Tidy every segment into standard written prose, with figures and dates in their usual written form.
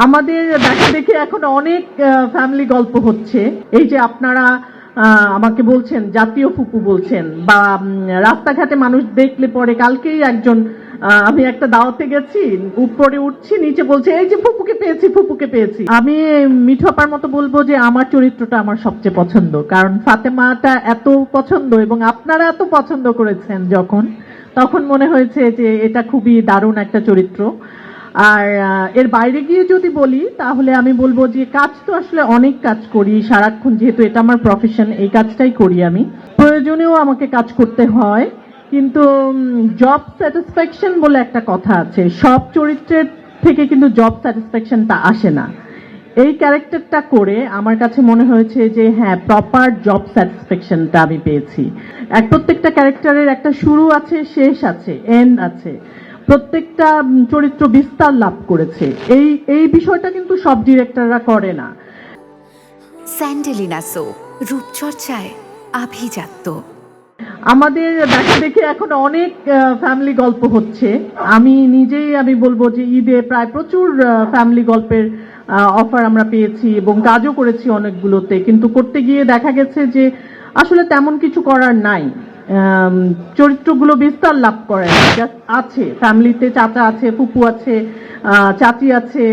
আমাদের দেখা দেখে এখন অনেক ফ্যামিলি গল্প হচ্ছে। এই যে আপনারা আমাকে বলছেন জাতীয় ফুপু বলছেন, বা রাস্তাঘাটে মানুষ দেখলে পরে, কালকেই একজন আমি একটা দাওয়াতে গেছি, উপরে উঠছি, নিচে বলছে এই যে ফুপুকে পেয়েছি, ফুপুকে পেয়েছি। আমি মিঠু আপার মতো বলবো যে আমার চরিত্রটা আমার সবচেয়ে পছন্দ, কারণ ফাতেমাটা এত পছন্দ এবং আপনারা এত পছন্দ করেছেন তখন মনে হয়েছে যে এটা খুবই দারুণ একটা চরিত্র। আর এর বাইরে গিয়ে যদি বলি তাহলে আমি বলবো যে কাজ তো আসলে অনেক কাজ করি সারাক্ষণ, যেহেতু এটা আমার প্রফেশন, এই কাজটাই করি আমি। প্রয়োজনেও আমাকে কাজ করতে হয়, কিন্তু জব স্যাটিসফ্যাকশন বলে একটা কথা আছে, সব চরিত্রের থেকে কিন্তু জব স্যাটিসফ্যাকশনটা আসে না। এই ক্যারেক্টারটা করে আমার কাছে মনে হয়েছে যে হ্যাঁ, প্রপার জব স্যাটিসফ্যাকশনটা আমি পেয়েছি। প্রত্যেকটা ক্যারেক্টারের একটা শুরু আছে, শেষ আছে, এন্ড আছে, প্রত্যেকটা চরিত্র বিস্তার লাভ করেছে। এই বিষয়টা কিন্তু সব ডিরেক্টররা করে না। স্যান্ডেলিনা সো, রূপচর্চায় আভিজাত্য। আমাদের দেখা দেখে এখন অনেক ফ্যামিলি গল্প হচ্ছে। আমি বলবো যে ঈদে প্রায় প্রচুর ফ্যামিলি গল্পের অফার আমরা পেয়েছি এবং কাজও করেছি অনেকগুলোতে, কিন্তু করতে গিয়ে দেখা গেছে যে আসলে তেমন কিছু করার নাই। চরিত্রগুলো বিস্তার লাভ করে না। আছে ফ্যামিলিতে, চাচা আছে, ফুপু আছে, চাচি আছে,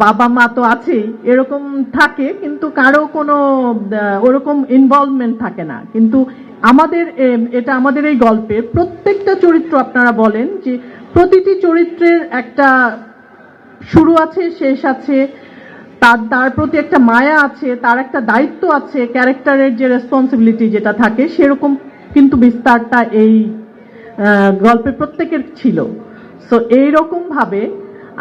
বাবা মা তো আছেই, এরকম থাকে, কিন্তু কারো কোনো ওরকম ইনভলভমেন্ট থাকে না। কিন্তু আমাদের এই গল্পের প্রত্যেকটা চরিত্র, আপনারা বলেন যে প্রতিটি চরিত্রের একটা শুরু আছে, শেষ আছে, তার প্রতি একটা মায়া আছে, তার একটা দায়িত্ব আছে, ক্যারেক্টারের যে রেসপন্সিবিলিটি যেটা থাকে সেরকম কিন্তু বিস্তারটা এই গল্পের প্রত্যেকের ছিল। সো এইরকম ভাবে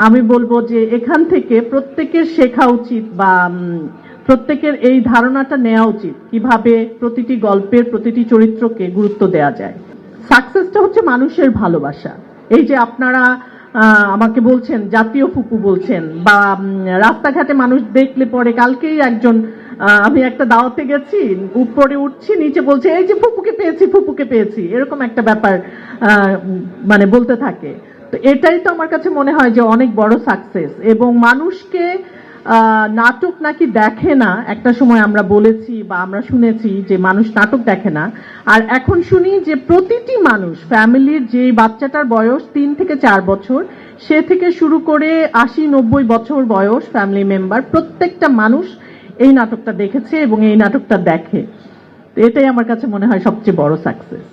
আমি বলবো যে এখান থেকে প্রত্যেকের শেখা উচিত, বা প্রত্যেকের এই ধারণাটা নেওয়া উচিত কিভাবে প্রতিটি গল্পের প্রতিটি চরিত্রকে গুরুত্ব দেওয়া যায়। সাকসেসটা হচ্ছে মানুষের ভালোবাসা। এই যে আপনারা আমাকে বলছেন জাতীয় ফুপু বলছেন, বা রাস্তাঘাটে মানুষ দেখলে পরে, কালকেই একজন আমি একটা দাওয়াতে গেছি, উপরে উঠছি, নিচে বলছে এই যে ফুপুকে পেয়েছি, ফুপুকে পেয়েছি, এরকম একটা ব্যাপার মানে বলতে থাকে। তো এটাই তো আমার কাছে মনে হয় যে অনেক বড় সাকসেস। এবং মানুষকে নাটক নাকি দেখে না, একটা সময় আমরা বলেছি বা আমরা শুনেছি যে মানুষ নাটক দেখে না, আর এখন শুনি যে প্রতিটি মানুষ, ফ্যামিলির যে বাচ্চাটার বয়স 3 থেকে 4 বছর, সে থেকে শুরু করে 80-90 বছর বয়স ফ্যামিলি মেম্বার, প্রত্যেকটা মানুষ এই নাটকটা দেখেছে এবং এই নাটকটা দেখে। এটাই আমার কাছে মনে হয় সবচেয়ে বড় সাকসেস।